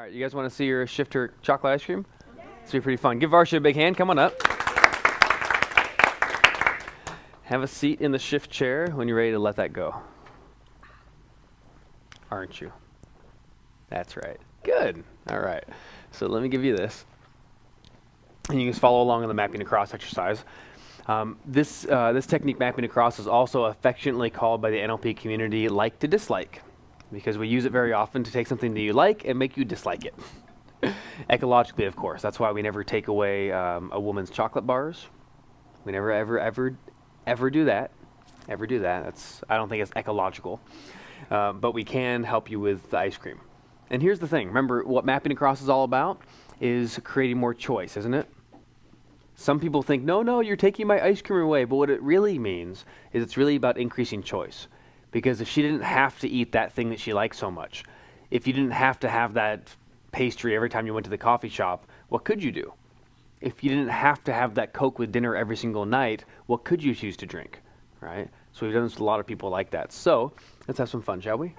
right, you guys want to see her shift her chocolate ice cream? It's be pretty fun. Give Varsha a big hand. Come on up. Have a seat in the shift chair when you're ready to let that go. Aren't you? That's right. Good. All right. So let me give you this. And you can follow along in the mapping across exercise. This technique, mapping across, is also affectionately called by the NLP community like to dislike, because we use it very often to take something that you like and make you dislike it. Ecologically, of course. That's why we never take away a woman's chocolate bars. We never, ever do that. Ever do that. I don't think it's ecological. But we can help you with the ice cream. And here's the thing. Remember, what mapping across is all about is creating more choice, isn't it? Some people think, no, you're taking my ice cream away. But what it really means is it's really about increasing choice. Because if she didn't have to eat that thing that she likes so much, if you didn't have to have that pastry every time you went to the coffee shop, what could you do? If you didn't have to have that Coke with dinner every single night, what could you choose to drink, right? So we've done this with a lot of people like that. So let's have some fun, shall we?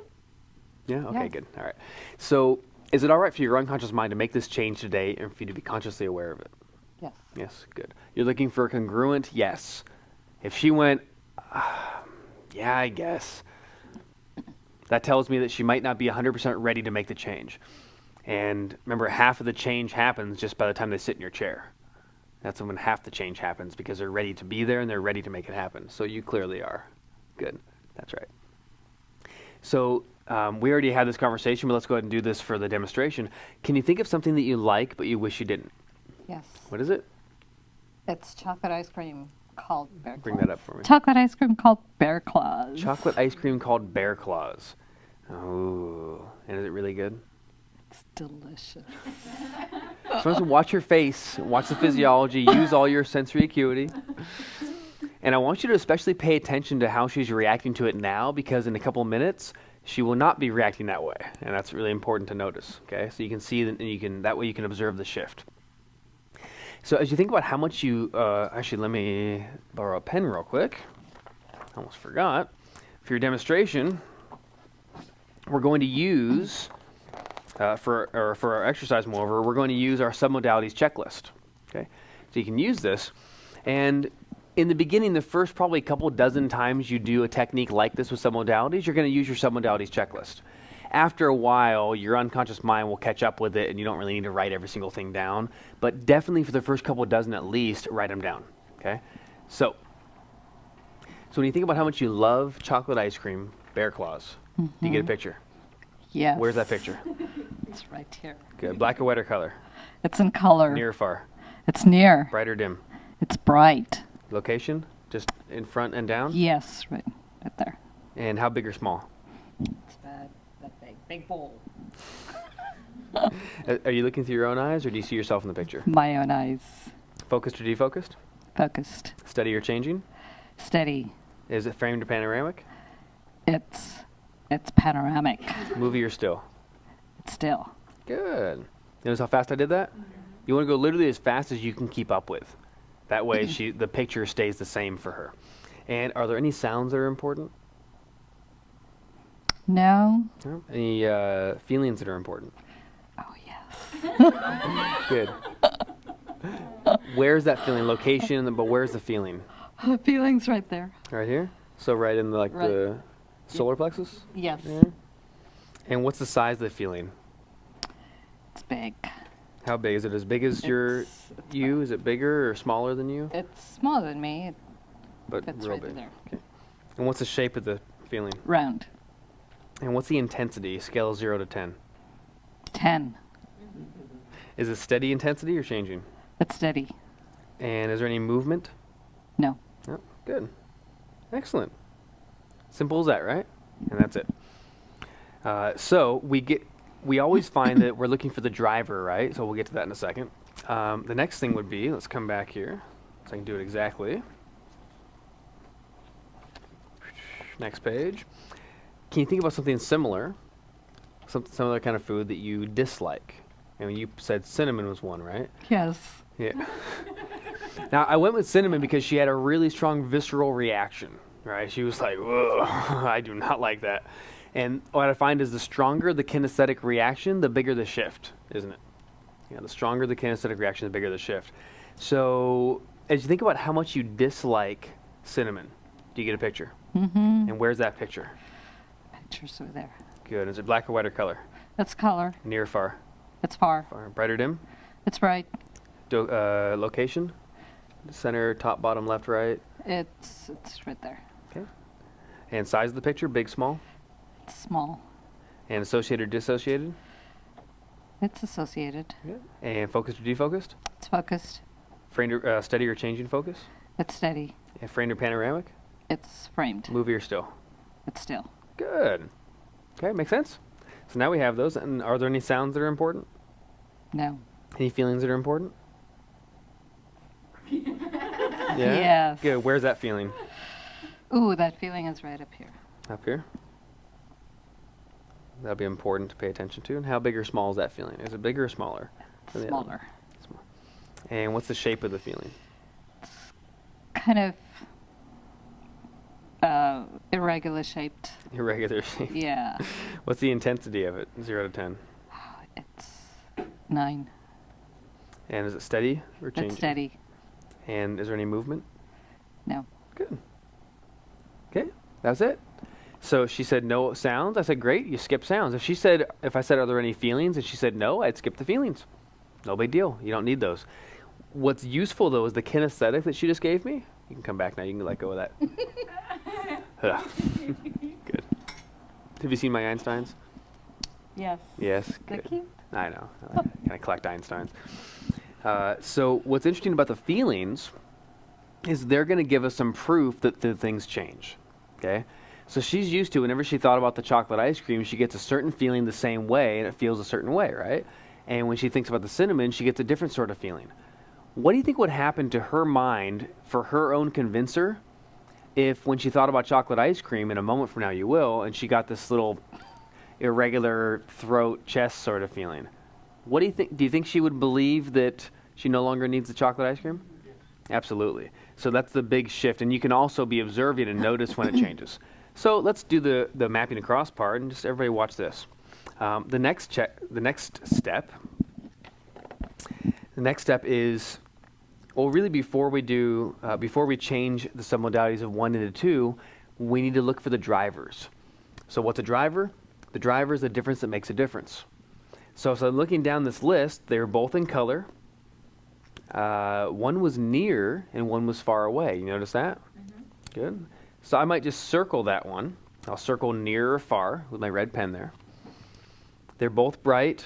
Yeah? Okay, yes. Good. All right. So is it all right for your unconscious mind to make this change today and for you to be consciously aware of it? Yes. Yes, good. You're looking for a congruent yes. If she went, yeah, I guess, that tells me that she might not be 100% ready to make the change. And remember, half of the change happens just by the time they sit in your chair. That's when half the change happens, because they're ready to be there and they're ready to make it happen. So you clearly are. Good. That's right. So we already had this conversation, but let's go ahead and do this for the demonstration. Can you think of something that you like but you wish you didn't? Yes. What is it? It's chocolate ice cream called Bear Claws. Bring that up for me. Chocolate ice cream called Bear Claws. Chocolate ice cream called Bear Claws. Oh, and is it really good? It's delicious. So watch your face, watch the physiology, use all your sensory acuity. And I want you to especially pay attention to how she's reacting to it now, because in a couple of minutes, she will not be reacting that way. And that's really important to notice, okay? So you can see that, that way you can observe the shift. So as you think about how much you, actually let me borrow a pen real quick. Almost forgot. For your demonstration, we're going to use, for our exercise, moreover, we're going to use our sub-modalities checklist. Okay, so you can use this, and in the beginning, the first probably couple dozen times you do a technique like this with sub-modalities, you're going to use your sub-modalities checklist. After a while, your unconscious mind will catch up with it, and you don't really need to write every single thing down. But definitely for the first couple dozen at least, write them down. Okay, so when you think about how much you love chocolate ice cream, Bear Claws, do you get a picture? Yes. Where's that picture? It's right here. Good. Black or white or color? It's in color. Near or far? It's near. Bright or dim? It's bright. Location? Just in front and down? Yes, right there. And how big or small? It's that big bowl. Are you looking through your own eyes, or do you see yourself in the picture? My own eyes. Focused or defocused? Focused. Steady or changing? Steady. Is it framed or panoramic? It's panoramic. Movie or still? It's still. Good. Notice how fast I did that? You want to go literally as fast as you can keep up with. That way the picture stays the same for her. And are there any sounds that are important? No. No? Any feelings that are important? Oh, yes. Good. Where's that feeling? Location, but where's the feeling? The feeling's right there. Right here? So right in the, the solar plexus? Yes. Yeah. And what's the size of the feeling? It's big. How big? Is it as big as you? Is it bigger or smaller than you? It's smaller than me. But fits real right big. there. Okay. And what's the shape of the feeling? Round. And what's the intensity? Scale of 0 to 10. 10. Is it steady intensity or changing? It's steady. And is there any movement? No. Oh, good. Excellent. Simple as that, right? And that's it. So we always find that we're looking for the driver, right? So we'll get to that in a second. The next thing would be, let's come back here so I can do it exactly. Next page. Can you think about something similar, some other kind of food that you dislike? And you said cinnamon was one, right? Yes. Yeah. Now, I went with cinnamon because she had a really strong visceral reaction, right? She was like, whoa, I do not like that. And what I find is the stronger the kinesthetic reaction, the bigger the shift, isn't it? Yeah, the stronger the kinesthetic reaction, the bigger the shift. So as you think about how much you dislike cinnamon, do you get a picture? Mm-hmm. And where's that picture? Pictures are there. Good. Is it black or white or color? It's color. Near or far? It's far. Far. Bright or dim? It's bright. Location? Center, top, bottom, left, right? It's right there. Okay. And size of the picture? Big, small? It's small. And associated or dissociated? It's associated. Good. And focused or defocused? It's focused. Framed or steady or changing focus? It's steady. And framed or panoramic? It's framed. Movie or still? It's still. Good. Okay, makes sense. So now we have those. And are there any sounds that are important? No. Any feelings that are important? Yeah? Yes. Good. Where's that feeling? Ooh, that feeling is right up here. Up here? That'll be important to pay attention to. And how big or small is that feeling? Is it bigger or smaller? than the other one? Smaller. Small. And what's the shape of the feeling? Kind of irregular shaped. Irregular shape. Yeah. What's the intensity of it? 0 to 10. It's 9. And is it steady or changing? It's steady. And is there any movement? No. Good. Okay, that's it. So she said no sounds. I said great. You skip sounds. If I said are there any feelings, and she said no, I'd skip the feelings. No big deal. You don't need those. What's useful though is the kinesthetic that she just gave me. You can come back now. You can let go of that. Good. Have you seen my Einsteins? Yes. Yes. They're Good. cute. I know. I kind of collect Einsteins. So what's interesting about the feelings is they're going to give us some proof that the things change. Okay? So she's used to, whenever she thought about the chocolate ice cream, she gets a certain feeling the same way, and it feels a certain way, right? And when she thinks about the cinnamon, she gets a different sort of feeling. What do you think would happen to her mind for her own convincer if when she thought about chocolate ice cream, in a moment from now you will, and she got this little irregular throat, chest sort of feeling? What do you think? Do you think she would believe that she no longer needs the chocolate ice cream? Yes. Absolutely. So that's the big shift, and you can also be observing and notice when it changes. So let's do the mapping across part, and just everybody watch this. The next step is, well, really before we change the sub-modalities of 1 into 2, we need to look for the drivers. So what's a driver? The driver is the difference that makes a difference. So as I'm looking down this list, they were both in color. One was near and one was far away. You notice that? Mm-hmm. Good. So I might just circle that one. I'll circle near or far with my red pen there. They're both bright.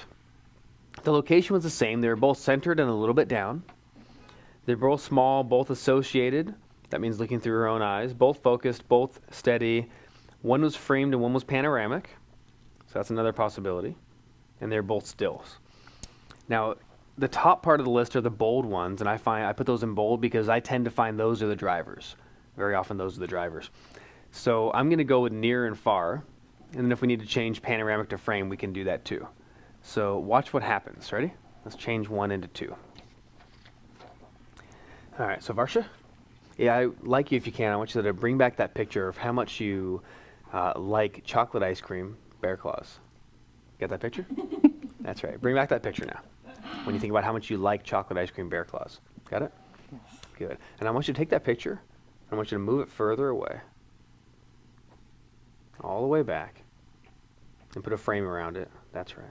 The location was the same. They were both centered and a little bit down. They're both small, both associated. That means looking through her own eyes. Both focused, both steady. One was framed and one was panoramic. So that's another possibility. And they're both stills. Now, the top part of the list are the bold ones, and I put those in bold because I tend to find those are the drivers. Very often those are the drivers. So I'm going to go with near and far, and then if we need to change panoramic to frame, we can do that too. So watch what happens. Ready? Let's change 1 into 2. All right, so Varsha, yeah, I like you if you can. I want you to bring back that picture of how much you like chocolate ice cream bear claws. Get that picture? That's right. Bring back that picture now. When you think about how much you like chocolate ice cream bear claws. Got it? Yes. Good. And I want you to take that picture, and I want you to move it further away. All the way back. And put a frame around it. That's right.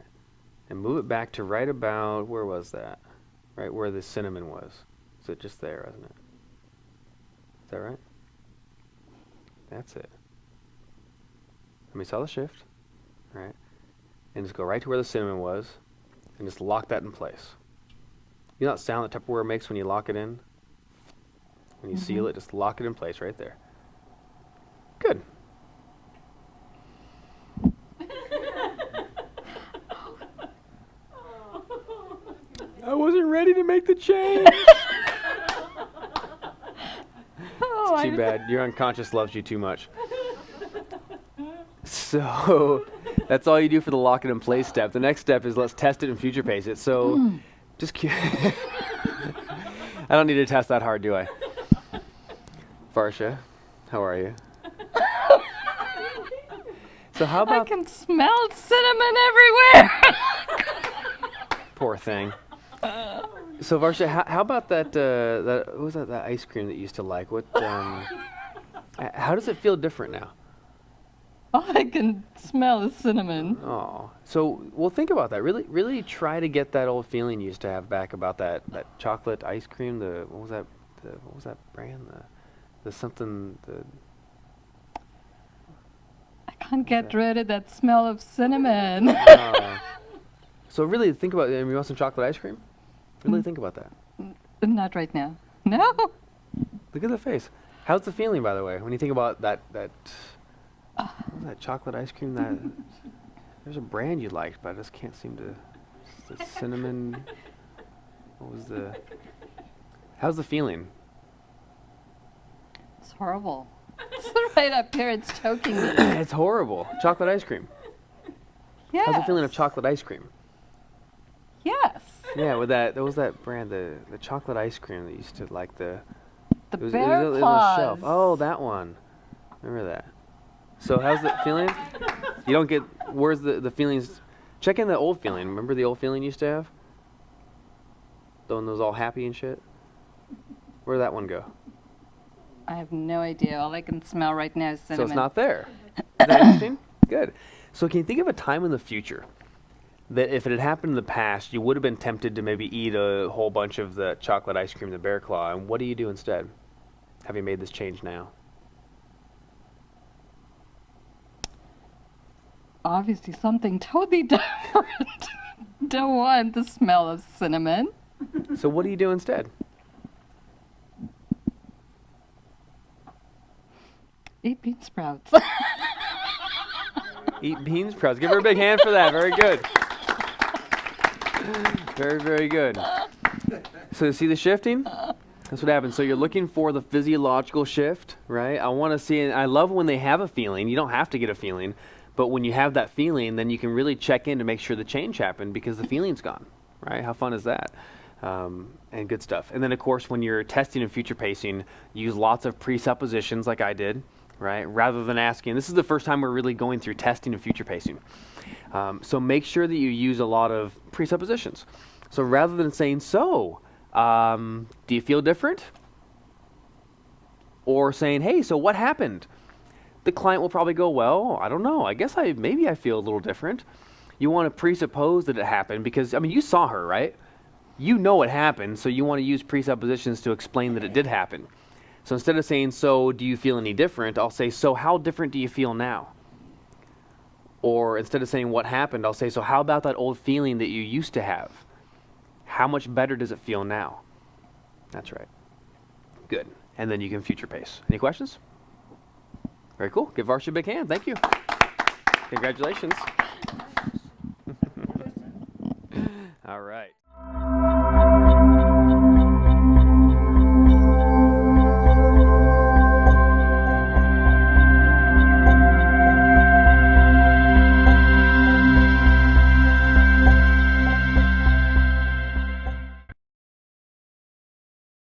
And move it back to right about, where was that? Right where the cinnamon was. Is it just there, isn't it? Is that right? That's it. Let me saw the shift. Right? And just go right to where the cinnamon was. And just lock that in place. You know that sound that Tupperware makes when you lock it in? When you seal it, just lock it in place right there. Good. I wasn't ready to make the change. It's too bad. Your unconscious loves you too much. So that's all you do for the lock it in place step. The next step is let's test it and future pace it. So just I don't need to test that hard, do I? Varsha, how are you? So how I about can smell cinnamon everywhere. poor thing? So Varsha, how about that? What was that ice cream that you used to like? What? How does it feel different now? All I can smell is cinnamon. Oh, so well, think about that. Really, really try to get that old feeling you used to have back about that chocolate ice cream. What was that? What was that brand? The something. I can't get rid of that smell of cinnamon. So really think about. You want some chocolate ice cream? Really think about that. Not right now. No. Look at the face. How's the feeling, by the way, when you think about that chocolate ice cream? There's a brand you liked, but I just can't seem to. The cinnamon. What was the? How's the feeling? It's horrible. It's right up here. It's choking me. It's horrible. Chocolate ice cream. Yes. How's the feeling of chocolate ice cream? Yes. Yeah, with that was that brand, the chocolate ice cream that used to like The it was bear on the claws. shelf. Oh, that one. Remember that. So how's the feeling? You don't get, where's the feelings? Check in the old feeling. Remember the old feeling you used to have? The one that was all happy and shit? Where'd that one go? I have no idea. All I can smell right now is So cinnamon. it's not there. Is that interesting? Good. So can you think of a time in the future that if it had happened in the past, you would have been tempted to maybe eat a whole bunch of the chocolate ice cream, the Bear Claw, and what do you do instead? Have you made this change now? Obviously something totally different. Don't want the smell of cinnamon. So what do you do instead? Eat bean sprouts. Eat bean sprouts. Give her a big hand for that. Very good. Very, very good. So see the shifting? That's what happens. So you're looking for the physiological shift, right? I want to see it. I love when they have a feeling. You don't have to get a feeling. But when you have that feeling, then you can really check in to make sure the change happened because the feeling's gone, right? How fun is that? And good stuff. And then, of course, when you're testing and future pacing, use lots of presuppositions like I did, right? Rather than asking, this is the first time we're really going through testing and future pacing. So make sure that you use a lot of presuppositions. So rather than saying, so, do you feel different? Or saying, hey, so what happened? The client will probably go, well, I don't know. I guess maybe I feel a little different. You want to presuppose that it happened because, I mean, you saw her, right? You know it happened, so you want to use presuppositions to explain that it did happen. So instead of saying, so do you feel any different, I'll say, so how different do you feel now? Or instead of saying what happened, I'll say, so how about that old feeling that you used to have? How much better does it feel now? That's right. Good. And then you can future pace. Any questions? Very cool. Give Varsha a big hand. Thank you. Congratulations. All right.